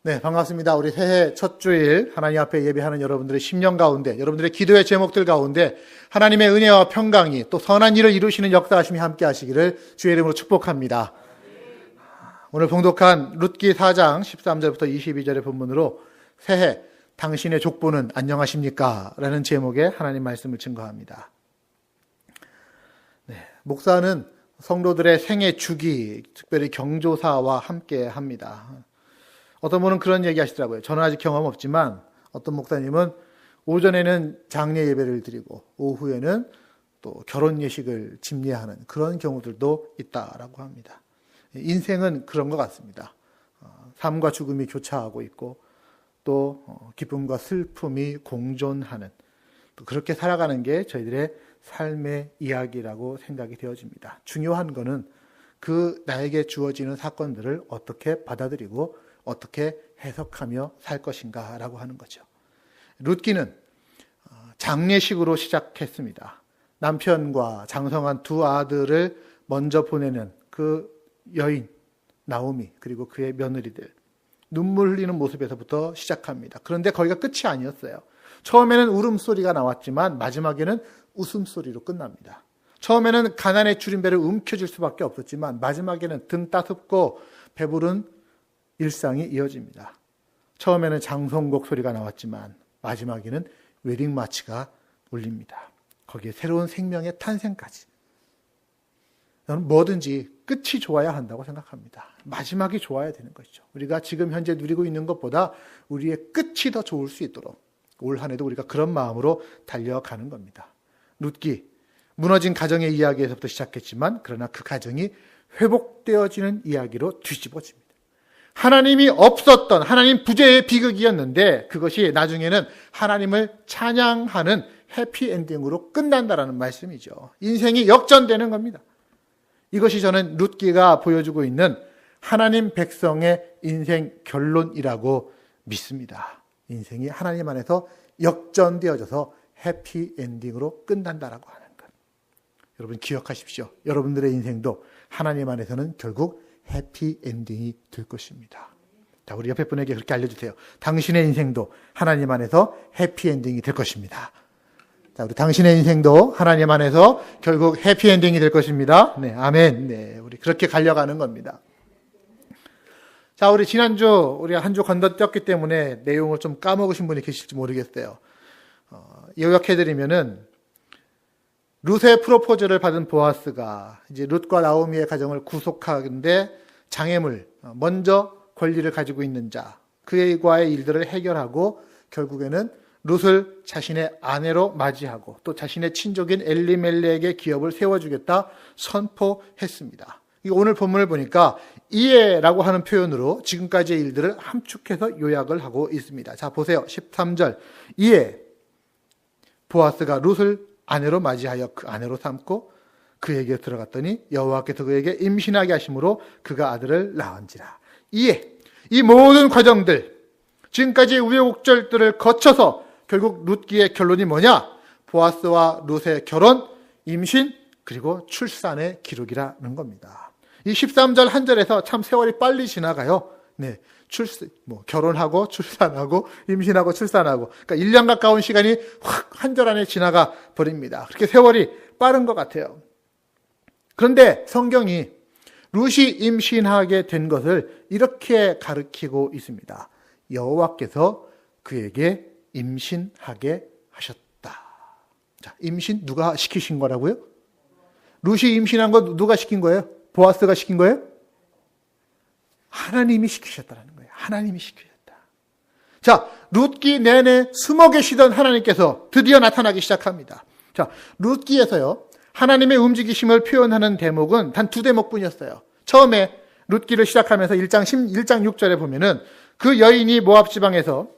네, 반갑습니다. 우리 새해 첫 주일 하나님 앞에 예배하는 여러분들의 심령 가운데, 여러분들의 기도의 제목들 가운데 하나님의 은혜와 평강이 또 선한 일을 이루시는 역사하심이 함께 하시기를 주의 이름으로 축복합니다. 오늘 봉독한 룻기 4장 13절부터 22절의 본문으로 새해 당신의 족보는 안녕하십니까? 라는 제목의 하나님 말씀을 증거합니다. 네, 목사는 성도들의 생애 주기, 특별히 경조사와 함께 합니다. 어떤 분은 그런 얘기 하시더라고요. 저는 아직 경험 없지만 어떤 목사님은 오전에는 장례 예배를 드리고 오후에는 또 결혼 예식을 집례하는 그런 경우들도 있다라고 합니다. 인생은 그런 것 같습니다. 삶과 죽음이 교차하고 있고 또 기쁨과 슬픔이 공존하는, 또 그렇게 살아가는 게 저희들의 삶의 이야기라고 생각이 되어집니다. 중요한 거는 그 나에게 주어지는 사건들을 어떻게 받아들이고 어떻게 해석하며 살 것인가 라고 하는 거죠. 룻기는 장례식으로 시작했습니다. 남편과 장성한 두 아들을 먼저 보내는 그 여인 나오미, 그리고 그의 며느리들, 눈물 흘리는 모습에서부터 시작합니다. 그런데 거기가 끝이 아니었어요. 처음에는 울음소리가 나왔지만 마지막에는 웃음소리로 끝납니다. 처음에는 가난의 줄임배를 움켜쥘 수밖에 없었지만 마지막에는 등 따숩고 배부른 일상이 이어집니다. 처음에는 장성곡 소리가 나왔지만 마지막에는 웨딩 마치가 울립니다. 거기에 새로운 생명의 탄생까지. 저는 뭐든지 끝이 좋아야 한다고 생각합니다. 마지막이 좋아야 되는 것이죠. 우리가 지금 현재 누리고 있는 것보다 우리의 끝이 더 좋을 수 있도록 올 한 해도 우리가 그런 마음으로 달려가는 겁니다. 룻기, 무너진 가정의 이야기에서부터 시작했지만 그러나 그 가정이 회복되어지는 이야기로 뒤집어집니다. 하나님이 없었던 하나님 부재의 비극이었는데 그것이 나중에는 하나님을 찬양하는 해피엔딩으로 끝난다라는 말씀이죠. 인생이 역전되는 겁니다. 이것이 저는 룻기가 보여주고 있는 하나님 백성의 인생 결론이라고 믿습니다. 인생이 하나님 안에서 역전되어져서 해피엔딩으로 끝난다라고 하는 것. 여러분 기억하십시오. 여러분들의 인생도 하나님 안에서는 결국 해피엔딩이 될 것입니다. 자, 우리 옆에 분에게 그렇게 알려주세요. 당신의 인생도 하나님 안에서 해피엔딩이 될 것입니다. 자, 우리 당신의 인생도 하나님 안에서 결국 해피엔딩이 될 것입니다. 네, 아멘. 네, 우리 그렇게 가려가는 겁니다. 자, 우리 지난주 우리가 한 주 건너뛰었기 때문에 내용을 좀 까먹으신 분이 계실지 모르겠어요. 요약해드리면은 룻의 프로포즈를 받은 보아스가 이제 룻과 나오미의 가정을 구속하는데 장애물, 먼저 권리를 가지고 있는 자, 그와의 일들을 해결하고 결국에는 룻을 자신의 아내로 맞이하고 또 자신의 친족인 엘리멜렉의 기업을 세워주겠다 선포했습니다. 오늘 본문을 보니까 이해라고 하는 표현으로 지금까지의 일들을 함축해서 요약을 하고 있습니다. 자, 보세요. 13절. 이에 보아스가 룻을 아내로 맞이하여 그 아내로 삼고 그에게 들어갔더니 여호와께서 그에게 임신하게 하심으로 그가 아들을 낳은지라. 이에 이 모든 과정들, 지금까지의 우여곡절들을 거쳐서 결국 룻기의 결론이 뭐냐? 보아스와 룻의 결혼, 임신, 그리고 출산의 기록이라는 겁니다. 이 13절 한 절에서 참 세월이 빨리 지나가요. 네. 결혼하고 출산하고 임신하고 출산하고, 그러니까 1년 가까운 시간이 확 한 절 안에 지나가 버립니다. 그렇게 세월이 빠른 것 같아요. 그런데 성경이 룻이 임신하게 된 것을 이렇게 가르치고 있습니다. 여호와께서 그에게 임신하게 하셨다. 자, 임신 누가 시키신 거라고요? 룻이 임신한 거 누가 시킨 거예요? 보아스가 시킨 거예요? 하나님이 시키셨다는 거예요. 하나님이 시키셨다. 자, 룻기 내내 숨어 계시던 하나님께서 드디어 나타나기 시작합니다. 자, 룻기에서요, 하나님의 움직이심을 표현하는 대목은 단 두 대목뿐이었어요. 처음에 룻기를 시작하면서 1장 6절에 보면은 그 여인이 모압 지방에서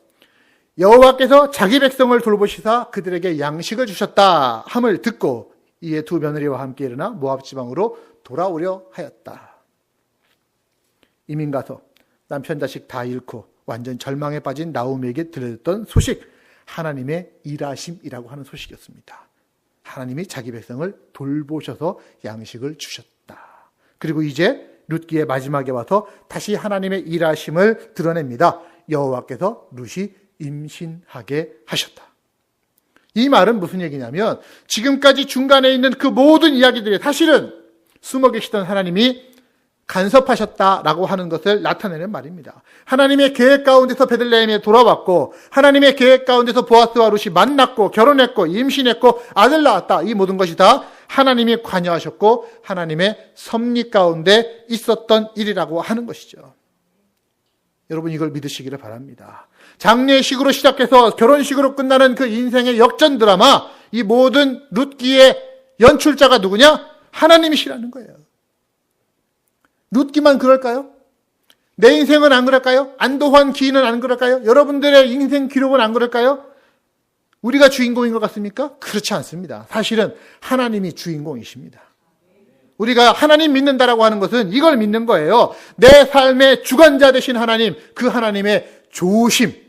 여호와께서 자기 백성을 돌보시사 그들에게 양식을 주셨다 함을 듣고 이에 두 며느리와 함께 일어나 모압 지방으로 돌아오려 하였다. 이민 가서 남편 자식 다 잃고 완전 절망에 빠진 나오미에게 들려줬던 소식, 하나님의 일하심이라고 하는 소식이었습니다. 하나님이 자기 백성을 돌보셔서 양식을 주셨다. 그리고 이제 룻기의 마지막에 와서 다시 하나님의 일하심을 드러냅니다. 여호와께서 룻이 임신하게 하셨다. 이 말은 무슨 얘기냐면 지금까지 중간에 있는 그 모든 이야기들이 사실은 숨어 계시던 하나님이 간섭하셨다라고 하는 것을 나타내는 말입니다. 하나님의 계획 가운데서 베들레헴에 돌아왔고 하나님의 계획 가운데서 보아스와 룻이 만났고 결혼했고 임신했고 아들 낳았다. 이 모든 것이 다 하나님이 관여하셨고 하나님의 섭리 가운데 있었던 일이라고 하는 것이죠. 여러분 이걸 믿으시기를 바랍니다. 장례식으로 시작해서 결혼식으로 끝나는 그 인생의 역전 드라마, 이 모든 룻기의 연출자가 누구냐? 하나님이시라는 거예요. 룻기만 그럴까요? 내 인생은 안 그럴까요? 안도환 기인은 안 그럴까요? 여러분들의 인생 기록은 안 그럴까요? 우리가 주인공인 것 같습니까? 그렇지 않습니다. 사실은 하나님이 주인공이십니다. 우리가 하나님 믿는다라고 하는 것은 이걸 믿는 거예요. 내 삶의 주관자 되신 하나님, 그 하나님의 조심,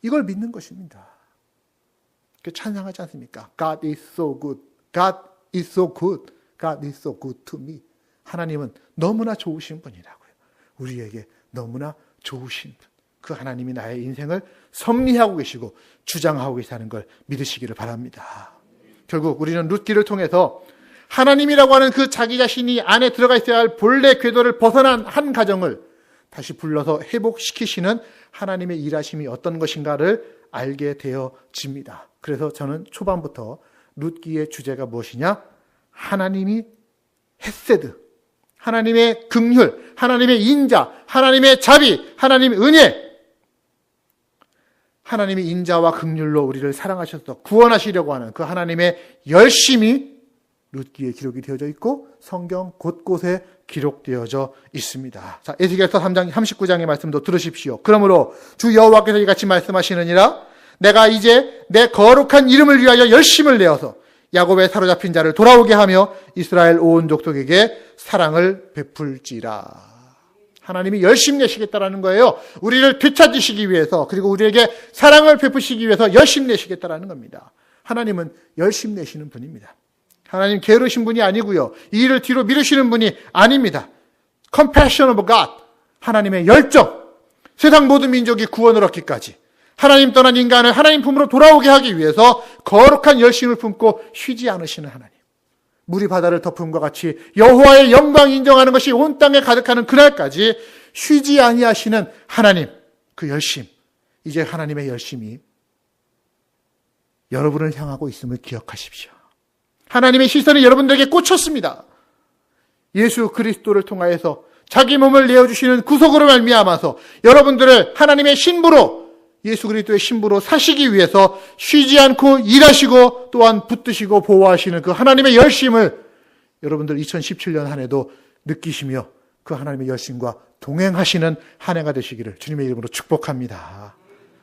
이걸 믿는 것입니다. 찬양하지 않습니까? God is so good. God is so good. God is so good to me. 하나님은 너무나 좋으신 분이라고요. 우리에게 너무나 좋으신 분. 그 하나님이 나의 인생을 섭리하고 계시고 주장하고 계시다는 걸 믿으시기를 바랍니다. 결국 우리는 룻기를 통해서 하나님이라고 하는 그 자기 자신이 안에 들어가 있어야 할 본래 궤도를 벗어난 한 가정을 다시 불러서 회복시키시는 하나님의 일하심이 어떤 것인가를 알게 되어집니다. 그래서 저는 초반부터 룻기의 주제가 무엇이냐? 하나님이 헤세드, 하나님의 긍휼, 하나님의 인자, 하나님의 자비, 하나님의 은혜, 하나님의 인자와 긍휼로 우리를 사랑하셔서 구원하시려고 하는 그 하나님의 열심이 룻기에 기록이 되어져 있고 성경 곳곳에 기록되어져 있습니다. 자, 에스겔서 3장 39장의 말씀도 들으십시오. 그러므로 주 여호와께서 이같이 말씀하시느니라. 내가 이제 내 거룩한 이름을 위하여 열심을 내어서 야곱의 사로잡힌 자를 돌아오게 하며 이스라엘 온 족속에게 사랑을 베풀지라. 하나님이 열심 내시겠다라는 거예요. 우리를 되찾으시기 위해서, 그리고 우리에게 사랑을 베푸시기 위해서 열심 내시겠다라는 겁니다. 하나님은 열심 내시는 분입니다. 하나님 게으르신 분이 아니고요. 이 일을 뒤로 미루시는 분이 아닙니다. Compassion of God, 하나님의 열정, 세상 모든 민족이 구원을 얻기까지 하나님 떠난 인간을 하나님 품으로 돌아오게 하기 위해서 거룩한 열심을 품고 쉬지 않으시는 하나님. 물이 바다를 덮음과 같이 여호와의 영광 인정하는 것이 온 땅에 가득하는 그날까지 쉬지 아니하시는 하나님, 그 열심, 이제 하나님의 열심이 여러분을 향하고 있음을 기억하십시오. 하나님의 시선이 여러분들에게 꽂혔습니다. 예수 그리스도를 통하여서 자기 몸을 내어주시는 구속으로 말미암아서 여러분들을 하나님의 신부로, 예수 그리스도의 신부로 사시기 위해서 쉬지 않고 일하시고 또한 붙드시고 보호하시는 그 하나님의 열심을 여러분들 2017년 한 해도 느끼시며 그 하나님의 열심과 동행하시는 한 해가 되시기를 주님의 이름으로 축복합니다.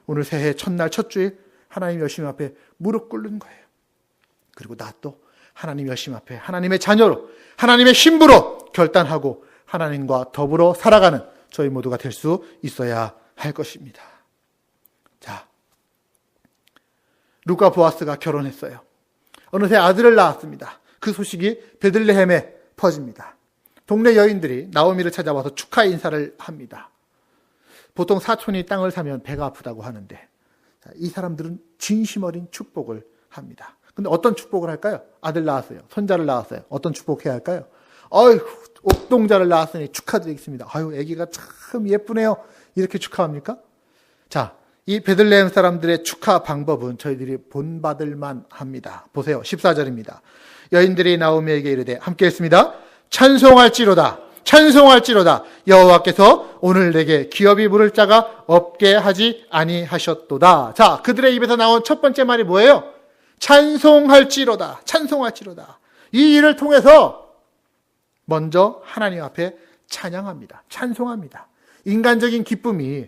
오늘 새해 첫날 첫 주일 하나님의 열심 앞에 무릎 꿇는 거예요. 그리고 나 또 하나님의 열심 앞에 하나님의 자녀로, 하나님의 신부로 결단하고 하나님과 더불어 살아가는 저희 모두가 될 수 있어야 할 것입니다. 자, 룻과 보아스가 결혼했어요. 어느새 아들을 낳았습니다. 그 소식이 베들레헴에 퍼집니다. 동네 여인들이 나오미를 찾아와서 축하 인사를 합니다. 보통 사촌이 땅을 사면 배가 아프다고 하는데 이 사람들은 진심 어린 축복을 합니다. 근데 어떤 축복을 할까요? 아들 낳았어요. 손자를 낳았어요. 어떤 축복해야 할까요? 어휴, 옥동자를 낳았으니 축하드리겠습니다. 아유, 아기가 참 예쁘네요. 이렇게 축하합니까? 자, 이 베들레헴 사람들의 축하 방법은 저희들이 본받을만 합니다. 보세요. 14절입니다. 여인들이 나오미에게 이르되, 함께 했습니다. 찬송할지로다. 찬송할지로다. 여호와께서 오늘 내게 기업이 물을 자가 없게 하지 아니하셨도다. 자, 그들의 입에서 나온 첫 번째 말이 뭐예요? 찬송할지로다. 찬송할지로다. 이 일을 통해서 먼저 하나님 앞에 찬양합니다. 찬송합니다. 인간적인 기쁨이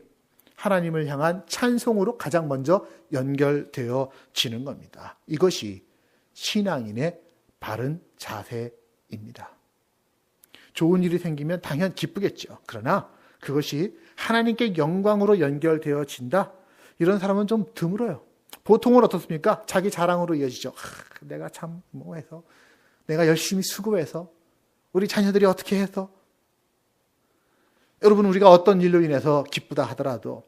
하나님을 향한 찬송으로 가장 먼저 연결되어지는 겁니다. 이것이 신앙인의 바른 자세입니다. 좋은 일이 생기면 당연 기쁘겠죠. 그러나 그것이 하나님께 영광으로 연결되어진다? 이런 사람은 좀 드물어요. 보통은 어떻습니까? 자기 자랑으로 이어지죠. 내가 참 뭐해서, 내가 열심히 수고해서, 우리 자녀들이 어떻게 해서. 여러분, 우리가 어떤 일로 인해서 기쁘다 하더라도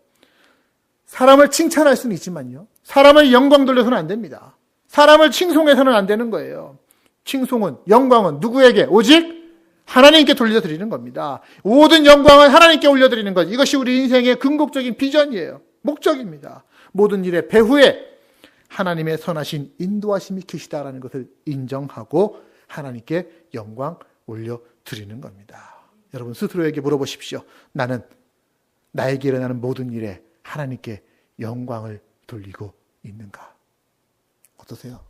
사람을 칭찬할 수는 있지만요. 사람을 영광 돌려서는 안 됩니다. 사람을 칭송해서는 안 되는 거예요. 칭송은, 영광은 누구에게? 오직 하나님께 돌려드리는 겁니다. 모든 영광은 하나님께 올려드리는 것. 이것이 우리 인생의 궁극적인 비전이에요. 목적입니다. 모든 일의 배후에 하나님의 선하신 인도하심이 계시다라는 것을 인정하고 하나님께 영광 올려드리는 겁니다. 여러분 스스로에게 물어보십시오. 나는 나에게 일어나는 모든 일에 하나님께 영광을 돌리고 있는가? 어떠세요?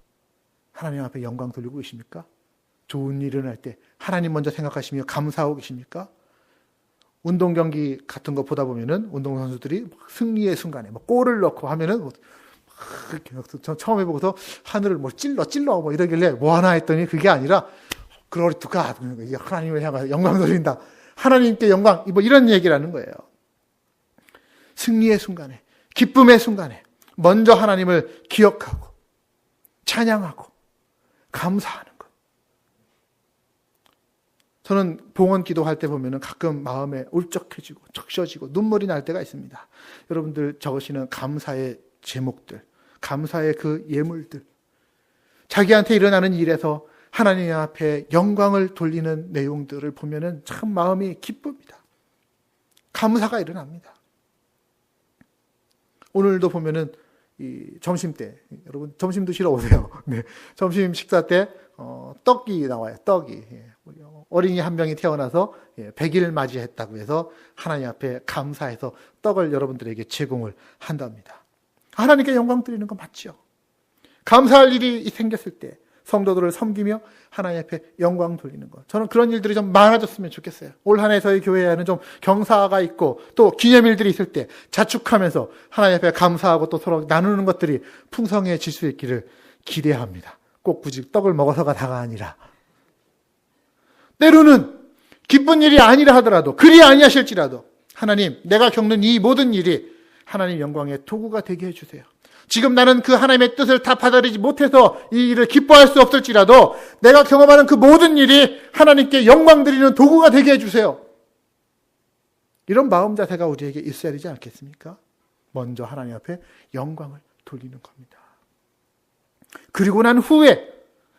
하나님 앞에 영광 돌리고 계십니까? 좋은 일이 일어날 때 하나님 먼저 생각하시며 감사하고 계십니까? 운동 경기 같은 거 보다 보면은 운동선수들이 승리의 순간에 골을 넣고 하면은 저 처음 해보고서 하늘을 찔러 이러길래 뭐 하나 했더니 그게 아니라 glory to God, 하나님을 향해서 영광 돌린다. 하나님께 영광, 뭐 이런 얘기를 하는 거예요. 승리의 순간에, 기쁨의 순간에 먼저 하나님을 기억하고 찬양하고 감사하는 것. 저는 봉헌 기도할 때 보면은 가끔 마음에 울적해지고 적셔지고 눈물이 날 때가 있습니다. 여러분들 적으시는 감사의 제목들, 감사의 그 예물들, 자기한테 일어나는 일에서 하나님 앞에 영광을 돌리는 내용들을 보면은 참 마음이 기쁩니다. 감사가 일어납니다. 오늘도 보면은 이 점심 때, 여러분 점심 드시러 오세요. 네, 점심 식사 때 떡이 나와요. 떡이. 어린이 한 명이 태어나서 100일 맞이했다고 해서 하나님 앞에 감사해서 떡을 여러분들에게 제공을 한답니다. 하나님께 영광 드리는 거 맞죠? 감사할 일이 생겼을 때 성도들을 섬기며 하나님 앞에 영광 돌리는 것. 저는 그런 일들이 좀 많아졌으면 좋겠어요. 올 한 해 저희 교회에는 좀 경사가 있고 또 기념일들이 있을 때 자축하면서 하나님 앞에 감사하고 또 서로 나누는 것들이 풍성해질 수 있기를 기대합니다. 꼭 굳이 떡을 먹어서가 다가 아니라. 때로는 기쁜 일이 아니라 하더라도, 그리 아니하실지라도 하나님, 내가 겪는 이 모든 일이 하나님 영광의 도구가 되게 해주세요. 지금 나는 그 하나님의 뜻을 다 받아들이지 못해서 이 일을 기뻐할 수 없을지라도 내가 경험하는 그 모든 일이 하나님께 영광 드리는 도구가 되게 해주세요. 이런 마음 자세가 우리에게 있어야 되지 않겠습니까? 먼저 하나님 앞에 영광을 돌리는 겁니다. 그리고 난 후에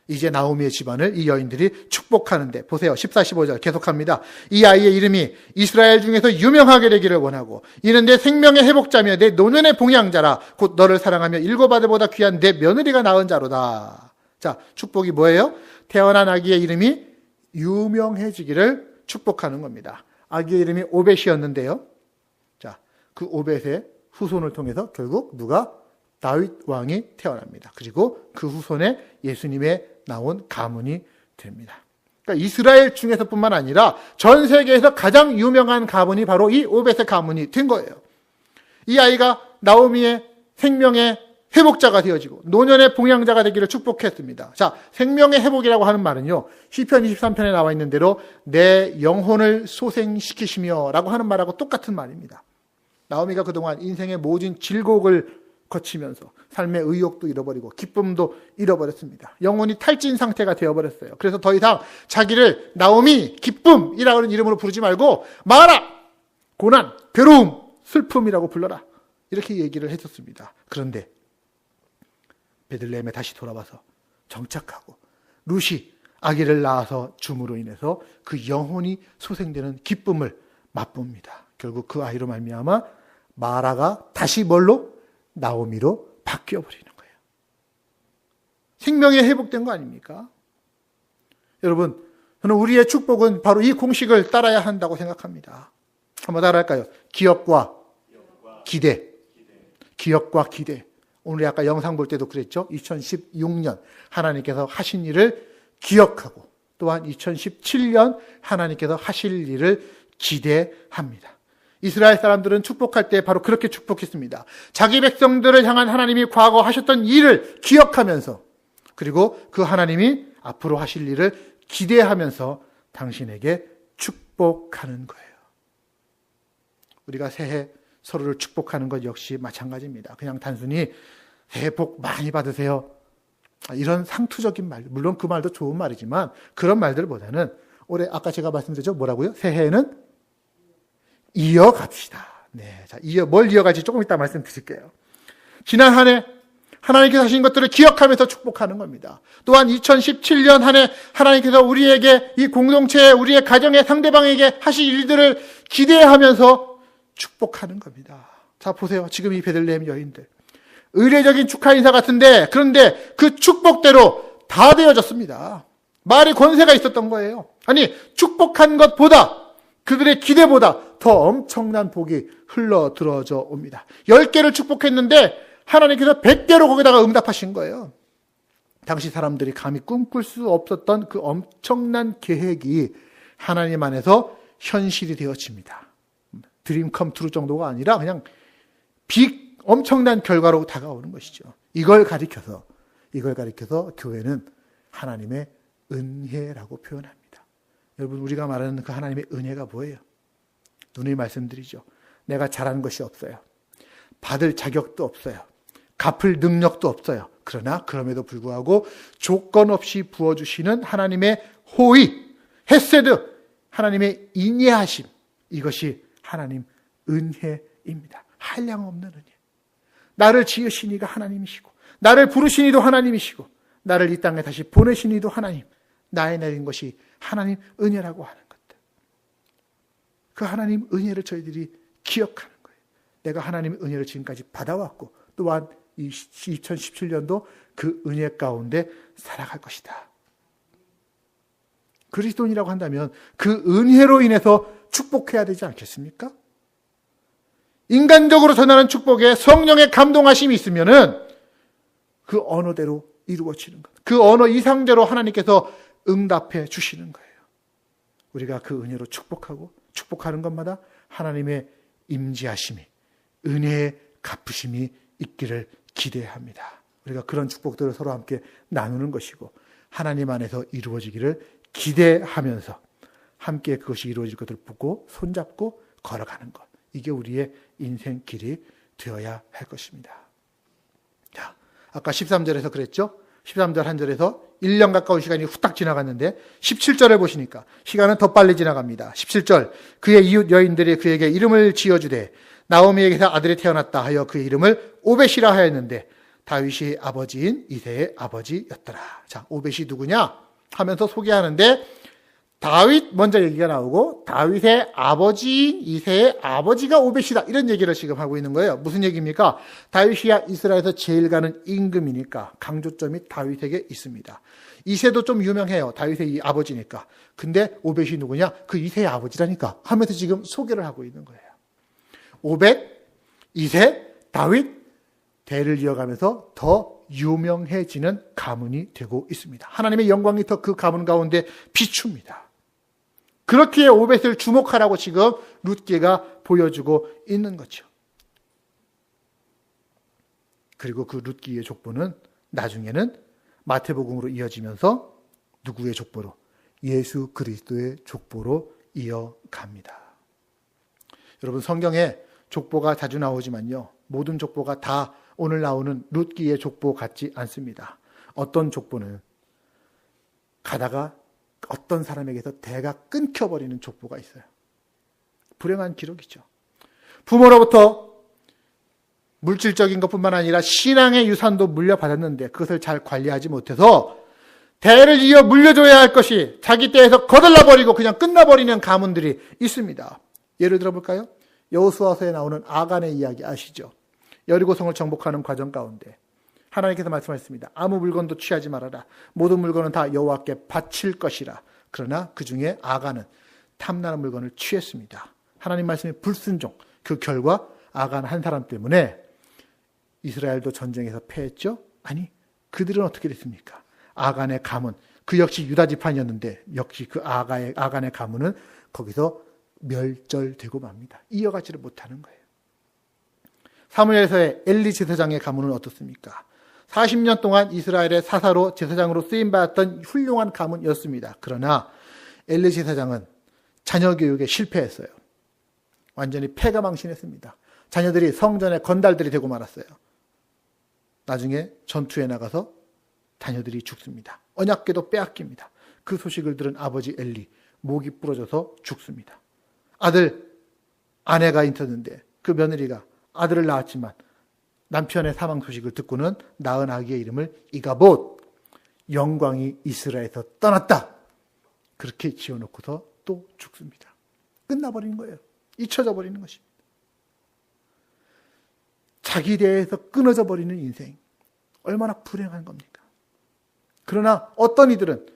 이제 나오미의 집안을 이 여인들이 축복하는데, 보세요. 14, 15절 계속합니다. 이 아이의 이름이 이스라엘 중에서 유명하게 되기를 원하고 이는 내 생명의 회복자며 내 노년의 봉양자라. 곧 너를 사랑하며 일곱 아들보다 귀한 내 며느리가 낳은 자로다. 자, 축복이 뭐예요? 태어난 아기의 이름이 유명해지기를 축복하는 겁니다. 아기의 이름이 오벳이었는데요. 자, 그 오벳의 후손을 통해서 결국 누가? 다윗 왕이 태어납니다. 그리고 그 후손에 예수님의 나온 가문이 됩니다. 그러니까 이스라엘 중에서뿐만 아니라 전 세계에서 가장 유명한 가문이 바로 이 오벳의 가문이 된 거예요. 이 아이가 나오미의 생명의 회복자가 되어지고 노년의 봉양자가 되기를 축복했습니다. 자, 생명의 회복이라고 하는 말은요, 시편 23편에 나와 있는 대로 내 영혼을 소생시키시며 라고 하는 말하고 똑같은 말입니다. 나오미가 그동안 인생의 모든 질곡을 거치면서 삶의 의욕도 잃어버리고 기쁨도 잃어버렸습니다. 영혼이 탈진 상태가 되어버렸어요. 그래서 더 이상 자기를 나오미, 기쁨이라고 하는 이름으로 부르지 말고 마라, 고난, 괴로움, 슬픔이라고 불러라. 이렇게 얘기를 했었습니다. 그런데 베들레헴에 다시 돌아와서 정착하고 룻이 아기를 낳아서 줌으로 인해서 그 영혼이 소생되는 기쁨을 맛봅니다. 결국 그 아이로 말미암아 마라가 다시 뭘로? 나오미로 바뀌어버리는 거예요. 생명이 회복된 거 아닙니까? 여러분, 저는 우리의 축복은 바로 이 공식을 따라야 한다고 생각합니다. 한번 따라할까요? 기억과 기대. 기억과 기대. 오늘 아까 영상 볼 때도 그랬죠? 2016년 하나님께서 하신 일을 기억하고 또한 2017년 하나님께서 하실 일을 기대합니다. 이스라엘 사람들은 축복할 때 바로 그렇게 축복했습니다. 자기 백성들을 향한 하나님이 과거 하셨던 일을 기억하면서, 그리고 그 하나님이 앞으로 하실 일을 기대하면서 당신에게 축복하는 거예요. 우리가 새해 서로를 축복하는 것 역시 마찬가지입니다. 그냥 단순히 새해 복 많이 받으세요, 이런 상투적인 말, 물론 그 말도 좋은 말이지만 그런 말들보다는 올해 아까 제가 말씀드렸죠. 뭐라고요? 새해에는 이어갑시다. 네, 자, 뭘 이어갈지 조금 이따 말씀드릴게요. 지난 한 해 하나님께서 하신 것들을 기억하면서 축복하는 겁니다. 또한 2017년 한 해 하나님께서 우리에게, 이 공동체에, 우리의 가정에, 상대방에게 하실 일들을 기대하면서 축복하는 겁니다. 자, 보세요. 지금 이 베들레헴 여인들. 의례적인 축하 인사 같은데, 그런데 그 축복대로 다 되어졌습니다. 말의 권세가 있었던 거예요. 아니, 축복한 것보다, 그들의 기대보다 더 엄청난 복이 흘러 들어져 옵니다. 10개를 축복했는데 하나님께서 100개로 거기다가 응답하신 거예요. 당시 사람들이 감히 꿈꿀 수 없었던 그 엄청난 계획이 하나님 안에서 현실이 되어집니다. 드림 컴 트루 정도가 아니라 그냥 엄청난 결과로 다가오는 것이죠. 이걸 가리켜서 교회는 하나님의 은혜라고 표현합니다. 여러분, 우리가 말하는 그 하나님의 은혜가 뭐예요? 누누이 말씀드리죠. 내가 잘한 것이 없어요. 받을 자격도 없어요. 갚을 능력도 없어요. 그러나 그럼에도 불구하고 조건 없이 부어주시는 하나님의 호의, 헤세드, 하나님의 인내하심, 이것이 하나님 은혜입니다. 한량없는 은혜. 나를 지으신 이가 하나님이시고, 나를 부르신 이도 하나님이시고, 나를 이 땅에 다시 보내신 이도 하나님, 나에 내린 것이 하나님 은혜라고 하는 것들. 그 하나님 은혜를 저희들이 기억하는 거예요. 내가 하나님의 은혜를 지금까지 받아왔고, 또한 이 2017년도 그 은혜 가운데 살아갈 것이다. 그리스도인이라고 한다면 그 은혜로 인해서 축복해야 되지 않겠습니까? 인간적으로 전하는 축복에 성령의 감동하심이 있으면은 그 언어대로 이루어지는 것. 그 언어 이상대로 하나님께서 응답해 주시는 거예요. 우리가 그 은혜로 축복하고 축복하는 것마다 하나님의 임재하심이, 은혜의 갚으심이 있기를 기대합니다. 우리가 그런 축복들을 서로 함께 나누는 것이고 하나님 안에서 이루어지기를 기대하면서 함께 그것이 이루어질 것을 보고 손잡고 걸어가는 것. 이게 우리의 인생 길이 되어야 할 것입니다. 자, 아까 13절에서 그랬죠? 13절 한 절에서 1년 가까운 시간이 후딱 지나갔는데 17절을 보시니까 시간은 더 빨리 지나갑니다. 17절, 그의 이웃 여인들이 그에게 이름을 지어주되 나오미에게서 아들이 태어났다 하여 그의 이름을 오벳이라 하였는데 다윗이 아버지인 이새의 아버지였더라. 자, 오벳이 누구냐 하면서 소개하는데 다윗 먼저 얘기가 나오고 다윗의 아버지인 이새의 아버지가 오벳이다. 이런 얘기를 지금 하고 있는 거예요. 무슨 얘기입니까? 다윗이야 이스라엘에서 제일 가는 임금이니까 강조점이 다윗에게 있습니다. 이새도 좀 유명해요. 다윗의 이 아버지니까. 근데 오벳이 누구냐? 그 이새의 아버지라니까 하면서 지금 소개를 하고 있는 거예요. 오벳, 이새, 다윗, 대를 이어가면서 더 유명해지는 가문이 되고 있습니다. 하나님의 영광이 더 그 가문 가운데 비춥니다. 그렇기에 오벳을 주목하라고 지금 룻기가 보여주고 있는 거죠. 그리고 그 룻기의 족보는 나중에는 마태복음으로 이어지면서 누구의 족보로? 예수 그리스도의 족보로 이어갑니다. 여러분, 성경에 족보가 자주 나오지만요, 모든 족보가 다 오늘 나오는 룻기의 족보 같지 않습니다. 어떤 족보는 가다가 어떤 사람에게서 대가 끊겨버리는 족보가 있어요. 불행한 기록이죠. 부모로부터 물질적인 것뿐만 아니라 신앙의 유산도 물려받았는데 그것을 잘 관리하지 못해서 대를 이어 물려줘야 할 것이 자기 때에서 거들러버리고 그냥 끝나버리는 가문들이 있습니다. 예를 들어볼까요? 여호수아서에 나오는 아간의 이야기 아시죠? 여리고성을 정복하는 과정 가운데 하나님께서 말씀하셨습니다. 아무 물건도 취하지 말아라. 모든 물건은 다 여호와께 바칠 것이라. 그러나 그 중에 아간은 탐나는 물건을 취했습니다. 하나님 말씀의 불순종. 그 결과 아간 한 사람 때문에 이스라엘도 전쟁에서 패했죠? 아니, 그들은 어떻게 됐습니까? 아간의 가문, 그 역시 유다 지파였는데 역시 그 아간의 가문은 거기서 멸절되고 맙니다. 이어가지를 못하는 거예요. 사무엘서의 엘리 제사장의 가문은 어떻습니까? 40년 동안 이스라엘의 사사로 제사장으로 쓰임받았던 훌륭한 가문이었습니다. 그러나 엘리 제사장은 자녀 교육에 실패했어요. 완전히 패가 망신했습니다. 자녀들이 성전의 건달들이 되고 말았어요. 나중에 전투에 나가서 자녀들이 죽습니다. 언약궤도 빼앗깁니다. 그 소식을 들은 아버지 엘리 목이 부러져서 죽습니다. 아내가 있었는데 그 며느리가 아들을 낳았지만 남편의 사망 소식을 듣고는 낳은 아기의 이름을 이가봇, 영광이 이스라엘에서 떠났다. 그렇게 지어놓고서 또 죽습니다. 끝나버리는 거예요. 잊혀져 버리는 것입니다. 자기 대해서 끊어져 버리는 인생. 얼마나 불행한 겁니까? 그러나 어떤 이들은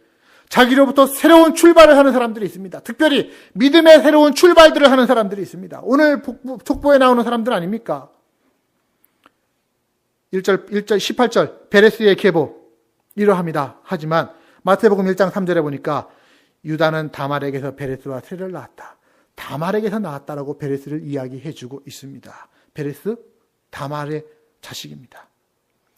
자기로부터 새로운 출발을 하는 사람들이 있습니다. 특별히 믿음의 새로운 출발들을 하는 사람들이 있습니다. 오늘 촉보에 나오는 사람들 아닙니까? 1절, 18절 베레스의 계보 이러합니다. 하지만 마태복음 1장 3절에 보니까 유다는 다말에게서 베레스와 세를 낳았다. 다말에게서 낳았다라고 베레스를 이야기해주고 있습니다. 베레스 다말의 자식입니다.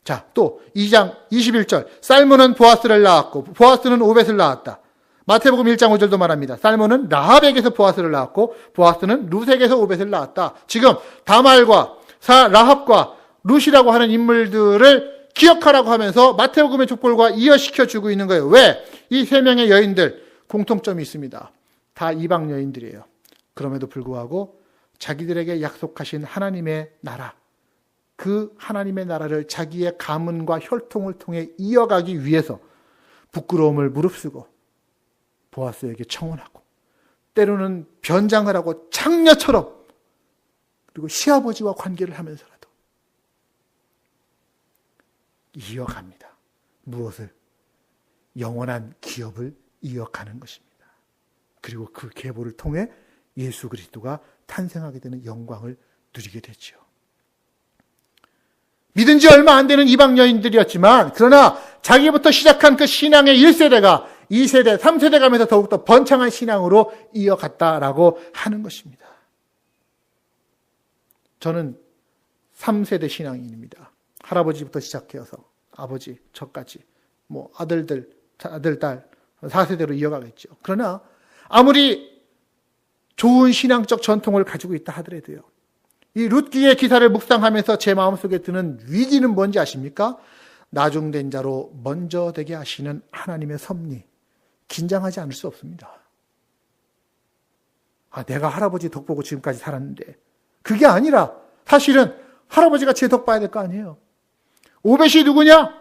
자, 또 2장 21절 살몬은 보아스를 낳았고 보아스는 오벳을 낳았다. 마태복음 1장 5절도 말합니다. 살몬은 라합에게서 보아스를 낳았고 보아스는 룻에게서 오벳을 낳았다. 지금 다말과 라합과 룻이라고 하는 인물들을 기억하라고 하면서 마태복음의 족볼과 이어시켜주고 있는 거예요. 왜? 이 세 명의 여인들 공통점이 있습니다. 다 이방 여인들이에요. 그럼에도 불구하고 자기들에게 약속하신 하나님의 나라, 그 하나님의 나라를 자기의 가문과 혈통을 통해 이어가기 위해서 부끄러움을 무릅쓰고 보아스에게 청혼하고 때로는 변장을 하고 창녀처럼 그리고 시아버지와 관계를 하면서라도 이어갑니다. 무엇을? 영원한 기업을 이어가는 것입니다. 그리고 그 계보를 통해 예수 그리스도가 탄생하게 되는 영광을 누리게 되죠. 믿은 지 얼마 안 되는 이방 여인들이었지만 그러나 자기부터 시작한 그 신앙의 1세대가 2세대, 3세대 가면서 더욱더 번창한 신앙으로 이어갔다라고 하는 것입니다. 저는 3세대 신앙인입니다. 할아버지부터 시작해서 아버지, 저까지 아들, 딸 4세대로 이어가겠죠. 그러나 아무리 좋은 신앙적 전통을 가지고 있다 하더라도요. 이 룻기의 기사를 묵상하면서 제 마음속에 드는 위기는 뭔지 아십니까? 나중된 자로 먼저 되게 하시는 하나님의 섭리. 긴장하지 않을 수 없습니다. 내가 할아버지 덕 보고 지금까지 살았는데 그게 아니라 사실은 할아버지가 제 덕 봐야 될 거 아니에요. 오벳이 누구냐?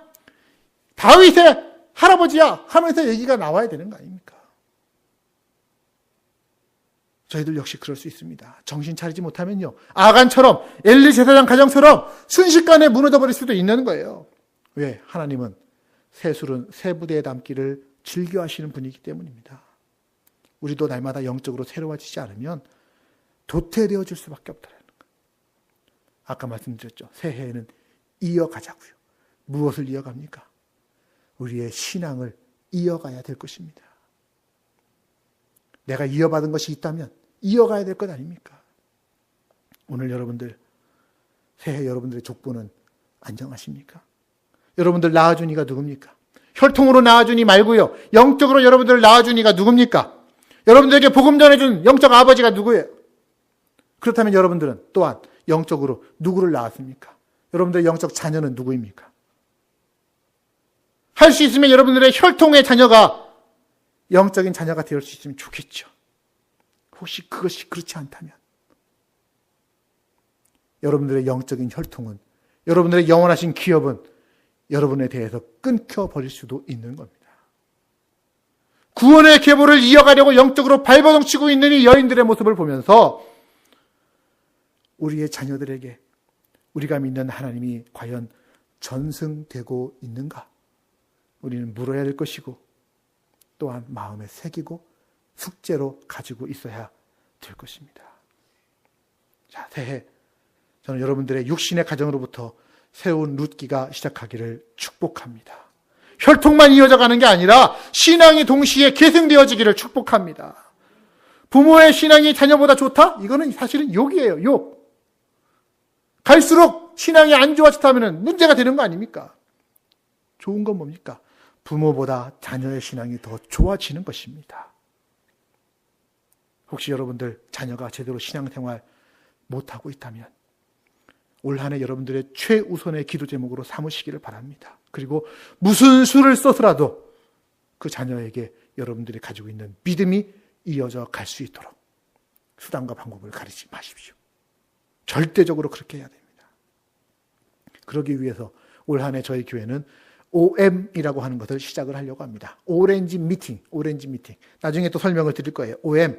다윗의 할아버지야 하면서 얘기가 나와야 되는 거 아닙니까? 저희들 역시 그럴 수 있습니다. 정신 차리지 못하면요. 아간처럼 엘리 제사장 가정처럼 순식간에 무너져 버릴 수도 있는 거예요. 왜? 하나님은 새술은 새 부대에 담기를 즐겨 하시는 분이기 때문입니다. 우리도 날마다 영적으로 새로워지지 않으면 도태되어질 수밖에 없다는 거. 아까 말씀드렸죠. 새해에는 이어가자고요. 무엇을 이어갑니까? 우리의 신앙을 이어가야 될 것입니다. 내가 이어받은 것이 있다면 이어가야 될 것 아닙니까? 오늘 여러분들 새해 여러분들의 족보는 안정하십니까? 여러분들 낳아준 이가 누굽니까? 혈통으로 낳아준 이 말고요. 영적으로 여러분들을 낳아준 이가 누굽니까? 여러분들에게 복음 전해준 영적 아버지가 누구예요? 그렇다면 여러분들은 또한 영적으로 누구를 낳았습니까? 여러분들의 영적 자녀는 누구입니까? 할 수 있으면 여러분들의 혈통의 자녀가 영적인 자녀가 될 수 있으면 좋겠죠. 혹시 그것이 그렇지 않다면 여러분들의 영적인 혈통은, 여러분들의 영원하신 기업은 여러분에 대해서 끊겨버릴 수도 있는 겁니다. 구원의 계보를 이어가려고 영적으로 발버둥치고 있는 이 여인들의 모습을 보면서 우리의 자녀들에게 우리가 믿는 하나님이 과연 전승되고 있는가? 우리는 물어야 될 것이고 또한 마음에 새기고 숙제로 가지고 있어야 될 것입니다. 자, 새해 저는 여러분들의 육신의 가정으로부터 새로운 룻기가 시작하기를 축복합니다. 혈통만 이어져 가는 게 아니라 신앙이 동시에 계승되어지기를 축복합니다. 부모의 신앙이 자녀보다 좋다? 이거는 사실은 욕이에요. 욕. 갈수록 신앙이 안 좋아졌다면 문제가 되는 거 아닙니까? 좋은 건 뭡니까? 부모보다 자녀의 신앙이 더 좋아지는 것입니다. 혹시 여러분들 자녀가 제대로 신앙생활 못하고 있다면 올 한 해 여러분들의 최우선의 기도 제목으로 삼으시기를 바랍니다. 그리고 무슨 수를 써서라도 그 자녀에게 여러분들이 가지고 있는 믿음이 이어져 갈 수 있도록 수단과 방법을 가리지 마십시오. 절대적으로 그렇게 해야 됩니다. 그러기 위해서 올 한 해 저희 교회는 OM이라고 하는 것을 시작을 하려고 합니다. 오렌지 미팅. 나중에 또 설명을 드릴 거예요. OM,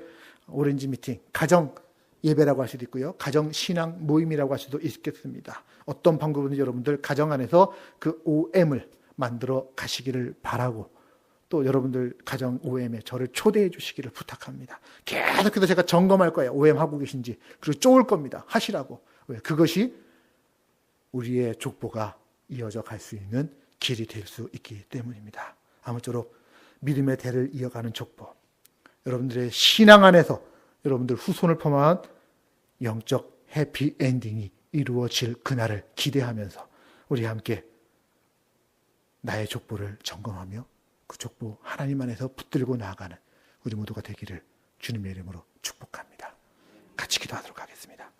오렌지 미팅. 가정 예배라고 할 수도 있고요. 가정 신앙 모임이라고 할 수도 있겠습니다. 어떤 방법은 여러분들 가정 안에서 그 OM을 만들어 가시기를 바라고, 또 여러분들 가정 OM에 저를 초대해 주시기를 부탁합니다. 계속해서 제가 점검할 거예요. OM 하고 계신지. 그리고 쪼을 겁니다. 하시라고. 왜? 그것이 우리의 족보가 이어져 갈 수 있는 길이 될 수 있기 때문입니다. 아무쪼록 믿음의 대를 이어가는 족보, 여러분들의 신앙 안에서 여러분들 후손을 포함한 영적 해피엔딩이 이루어질 그날을 기대하면서 우리 함께 나의 족보를 점검하며 그 족보 하나님 안에서 붙들고 나아가는 우리 모두가 되기를 주님의 이름으로 축복합니다. 같이 기도하도록 하겠습니다.